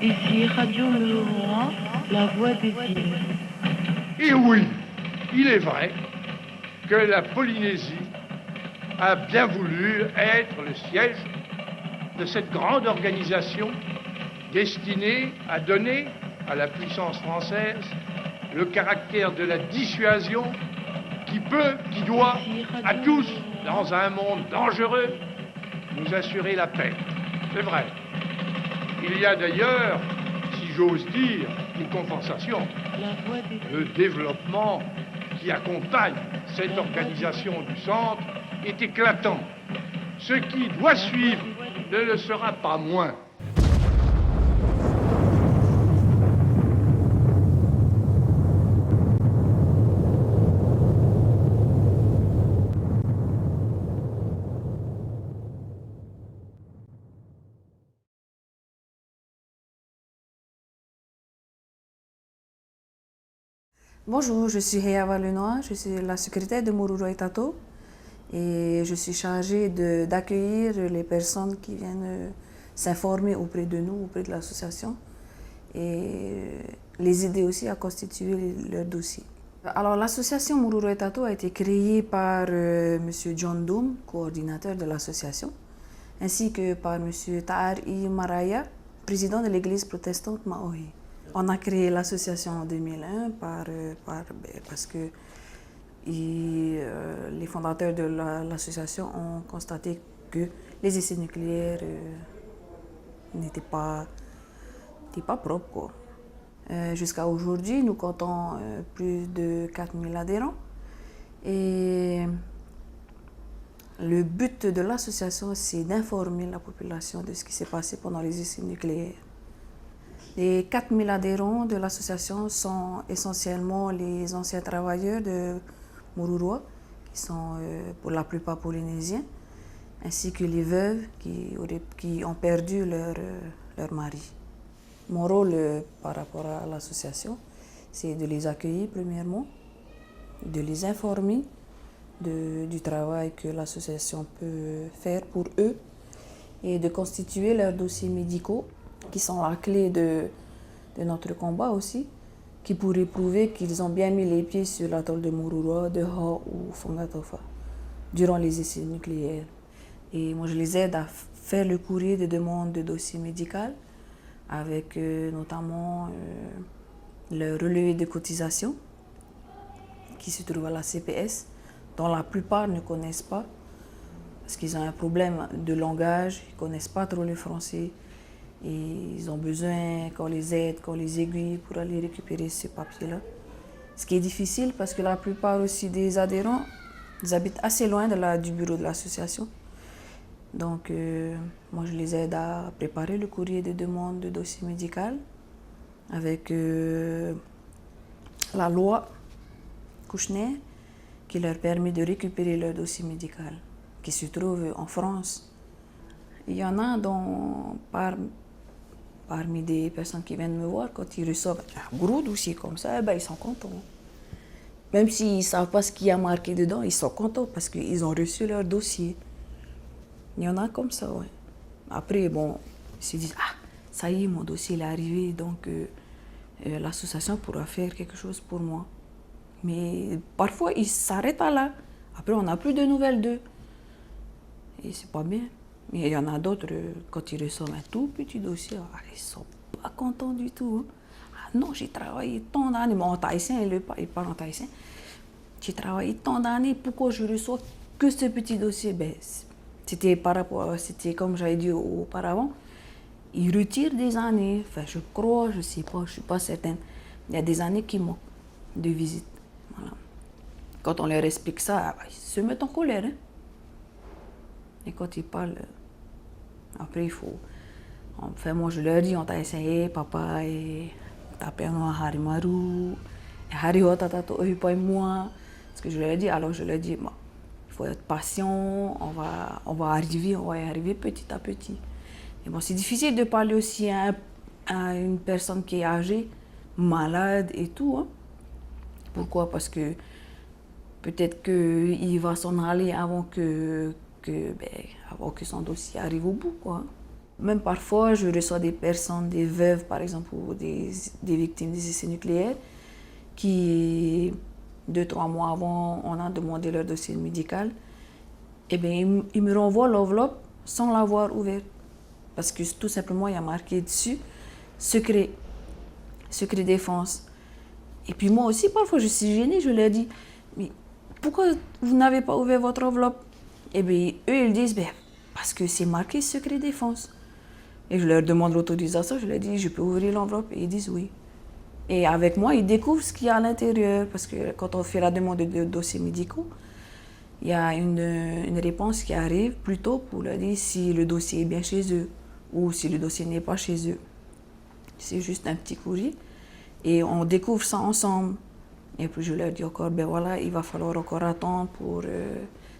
Ici Radio Meuron, la voix des îles. Et oui, il est vrai que la Polynésie a bien voulu être le siège de cette grande organisation destinée à donner à la puissance française le caractère de la dissuasion qui doit à tous, dans un monde dangereux, nous assurer la paix. C'est vrai. Il y a d'ailleurs, si j'ose dire, une compensation. Le développement qui accompagne cette organisation du centre est éclatant. Ce qui doit suivre ne le sera pas moins. Bonjour, je suis Heyawa Lenoir, je suis la secrétaire de Mururo Etato et je suis chargée d'accueillir les personnes qui viennent s'informer auprès de nous, auprès de l'association et les aider aussi à constituer leur dossier. Alors l'association Mururo Etato a été créée par M. John Doom, coordinateur de l'association, ainsi que par M. Ta'ari Maraya, président de l'église protestante Maori. On a créé l'association en 2001 parce que les fondateurs de l'association ont constaté que les essais nucléaires n'étaient pas propres, quoi. Jusqu'à aujourd'hui, nous comptons plus de 4000 adhérents. Et le but de l'association, c'est d'informer la population de ce qui s'est passé pendant les essais nucléaires. Les 4000 adhérents de l'association sont essentiellement les anciens travailleurs de Mururoa, qui sont pour la plupart polynésiens, ainsi que les veuves qui ont perdu leur mari. Mon rôle par rapport à l'association, c'est de les accueillir premièrement, de les informer du travail que l'association peut faire pour eux et de constituer leurs dossiers médicaux qui sont la clé de notre combat aussi, qui pourraient prouver qu'ils ont bien mis les pieds sur l'atoll de Mururoa, de Hau ou Fongatofa durant les essais nucléaires. Et moi, je les aide à faire le courrier de demande de dossier médical avec notamment le relevé de cotisation qui se trouve à la CPS, dont la plupart ne connaissent pas parce qu'ils ont un problème de langage, ils ne connaissent pas trop le français. Et ils ont besoin qu'on les aide, qu'on les aiguille pour aller récupérer ce papier-là. Ce qui est difficile parce que la plupart aussi des adhérents, ils habitent assez loin du bureau de l'association. Donc, moi, je les aide à préparer le courrier de demande de dossier médical avec la loi Kouchner qui leur permet de récupérer leur dossier médical qui se trouve en France. Il y en a parmi des personnes qui viennent me voir, quand ils reçoivent un gros dossier comme ça, ils sont contents. Même s'ils ne savent pas ce qu'il y a marqué dedans, ils sont contents parce qu'ils ont reçu leur dossier. Il y en a comme ça, ouais. Après, bon, ils se disent, ça y est, mon dossier est arrivé, donc l'association pourra faire quelque chose pour moi. Mais parfois, ils s'arrêtent là. Après, on n'a plus de nouvelles d'eux. Et c'est pas bien. Mais il y en a d'autres, quand ils reçoivent un tout petit dossier, ils ne sont pas contents du tout. Ah non, j'ai travaillé tant d'années, mais en thaïsien, il parle en thaïsien. J'ai travaillé tant d'années, pourquoi je reçois que ce petit dossier? C'était comme j'avais dit auparavant, ils retirent des années, enfin je crois, je ne sais pas, je ne suis pas certaine. Il y a des années qui manquent de visite. Voilà. Quand on leur explique ça, ils se mettent en colère. Hein? Et quand ils parlent, après il faut... Enfin moi je leur dis, on t'a essayé, papa, et ta père noir Harimaru, et Hariho tatato et moi. Ce que je leur dis, alors je leur dis, il faut être patient, on va y arriver petit à petit. Et bon, c'est difficile de parler aussi à une personne qui est âgée, malade et tout. Hein. Pourquoi? Parce que peut-être qu'il va s'en aller avant que son dossier arrive au bout, quoi. Même parfois, je reçois des personnes, des veuves par exemple, ou des victimes des essais nucléaires, qui, 2-3 mois avant, on a demandé leur dossier médical. Eh bien, ils me renvoient l'enveloppe sans l'avoir ouverte. Parce que tout simplement, il y a marqué dessus secret défense. Et puis moi aussi, parfois, je suis gênée, je leur dis, mais pourquoi vous n'avez pas ouvert votre enveloppe? Eh bien, eux, ils disent, parce que c'est marqué secret défense. Et je leur demande l'autorisation, je leur dis, je peux ouvrir l'enveloppe? Et ils disent oui. Et avec moi, ils découvrent ce qu'il y a à l'intérieur. Parce que quand on fait la demande de dossiers médicaux, il y a une réponse qui arrive plutôt pour leur dire si le dossier est bien chez eux ou si le dossier n'est pas chez eux. C'est juste un petit courrier. Et on découvre ça ensemble. Et puis je leur dis encore, voilà, il va falloir encore attendre pour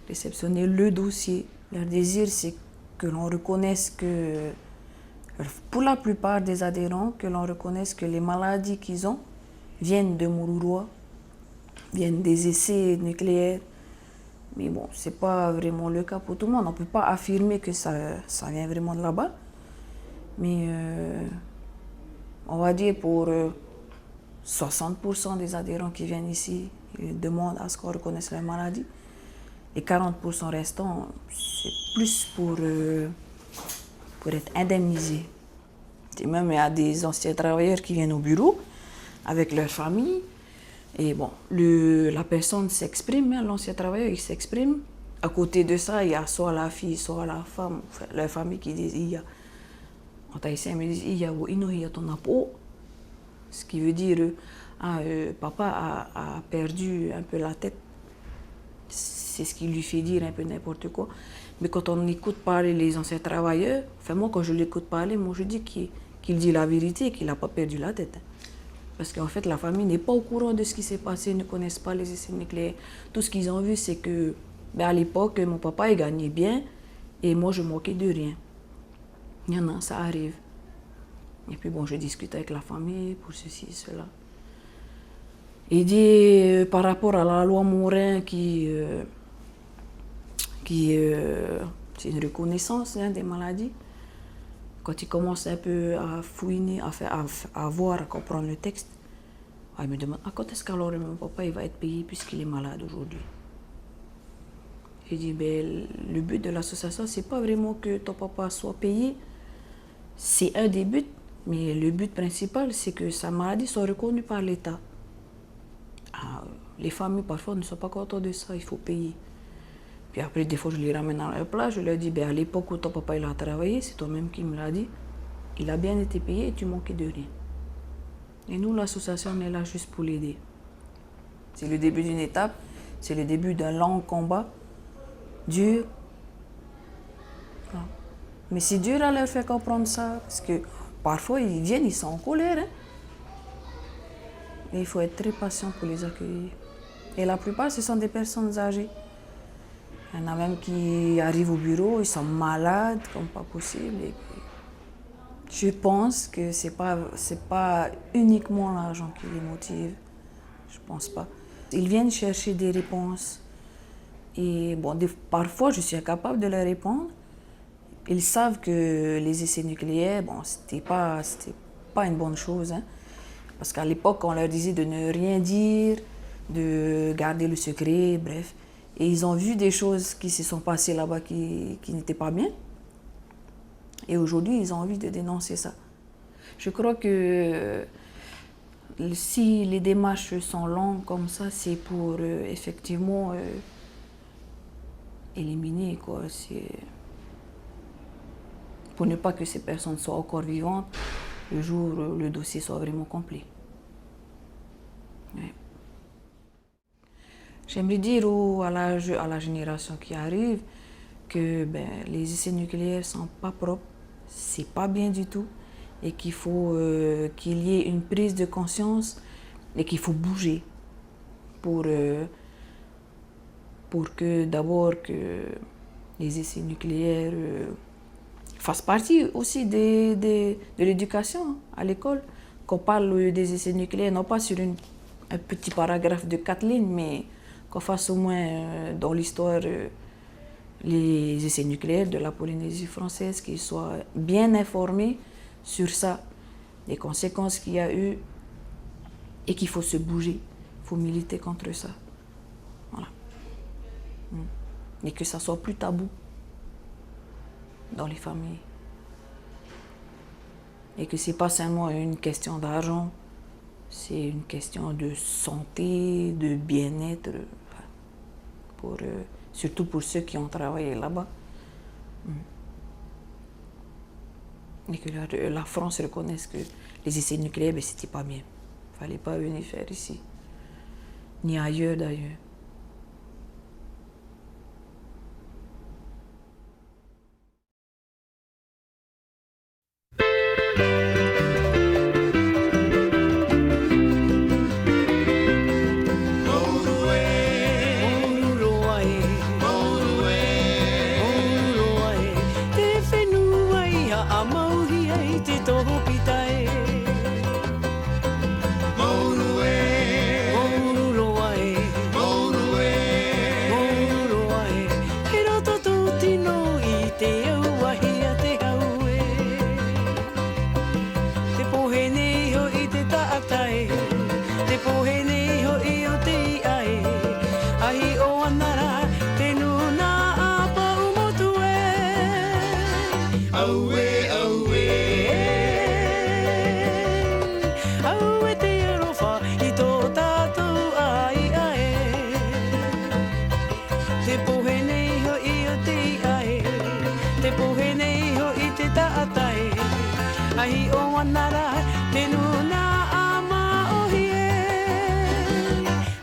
réceptionner le dossier. Leur désir, c'est que l'on reconnaisse que, pour la plupart des adhérents, que l'on reconnaisse que les maladies qu'ils ont viennent de Mururoa, viennent des essais nucléaires. Mais bon, ce n'est pas vraiment le cas pour tout le monde. On ne peut pas affirmer que ça vient vraiment de là-bas. Mais on va dire pour 60% des adhérents qui viennent ici, ils demandent à ce qu'on reconnaisse leur maladie. Les 40% restants, c'est plus pour être indemnisés. Et même il y a des anciens travailleurs qui viennent au bureau avec leur famille. Et bon, la personne s'exprime, hein, l'ancien travailleur, il s'exprime. À côté de ça, il y a soit la fille, soit la femme, leur famille qui disent, en thaïsien, ils me disent, il y a ton apo. Ce qui veut dire, papa a perdu un peu la tête. C'est ce qui lui fait dire un peu n'importe quoi. Mais quand on écoute parler les anciens travailleurs, enfin moi quand je l'écoute parler, moi je dis qu'il dit la vérité et qu'il n'a pas perdu la tête. Parce qu'en fait la famille n'est pas au courant de ce qui s'est passé, ne connaissent pas les essais nucléaires. Tout ce qu'ils ont vu c'est que à l'époque mon papa il gagnait bien et moi je manquais de rien. Il y en a, ça arrive. Et puis bon, je discute avec la famille pour ceci et cela. Il dit par rapport à la loi Morin c'est une reconnaissance des maladies. Quand il commence un peu à fouiner, à voir, à comprendre le texte, il me demande quand est-ce qu'alors mon papa il va être payé puisqu'il est malade aujourd'hui. J'ai dit le but de l'association c'est pas vraiment que ton papa soit payé, c'est un des buts, mais le but principal c'est que sa maladie soit reconnue par l'État. Les familles parfois ne sont pas contentes de ça, il faut payer. Puis après, des fois, je les ramène à leur place, je leur dis, à l'époque où ton papa il a travaillé, c'est toi-même qui me l'as dit, il a bien été payé et tu manquais de rien. Et nous, l'association, on est là juste pour l'aider. C'est le début d'une étape, c'est le début d'un long combat, dur. Mais c'est dur à leur faire comprendre ça, parce que parfois, ils viennent, ils sont en colère. Hein? Et il faut être très patient pour les accueillir. Et la plupart, ce sont des personnes âgées. Il y en a même qui arrivent au bureau, ils sont malades comme pas possible. Et je pense que c'est pas uniquement l'argent qui les motive. Je pense pas. Ils viennent chercher des réponses. Et bon, parfois, je suis incapable de leur répondre. Ils savent que les essais nucléaires, c'était pas une bonne chose. Hein. Parce qu'à l'époque, on leur disait de ne rien dire, de garder le secret, bref. Et ils ont vu des choses qui se sont passées là-bas qui n'étaient pas bien. Et aujourd'hui, ils ont envie de dénoncer ça. Je crois que si les démarches sont longues comme ça, c'est pour effectivement éliminer, quoi. Pour ne pas que ces personnes soient encore vivantes le jour où le dossier soit vraiment complet. Ouais. J'aimerais dire à la génération qui arrive que les essais nucléaires ne sont pas propres, c'est pas bien du tout, et qu'il faut qu'il y ait une prise de conscience et qu'il faut bouger pour que d'abord que les essais nucléaires fassent partie aussi de l'éducation à l'école, qu'on parle des essais nucléaires, non pas sur un petit paragraphe de 4 lignes, mais qu'on fasse au moins dans l'histoire les essais nucléaires de la Polynésie française, qu'ils soient bien informés sur ça, les conséquences qu'il y a eu et qu'il faut se bouger, il faut militer contre ça. Voilà. Et que ça soit plus tabou dans les familles. Et que c'est pas seulement une question d'argent, c'est une question de santé, de bien-être, surtout pour ceux qui ont travaillé là-bas. Et que la France reconnaisse que les essais nucléaires, ben, c'était pas bien. Il fallait pas venir faire ici, ni ailleurs d'ailleurs.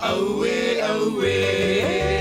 Away, away.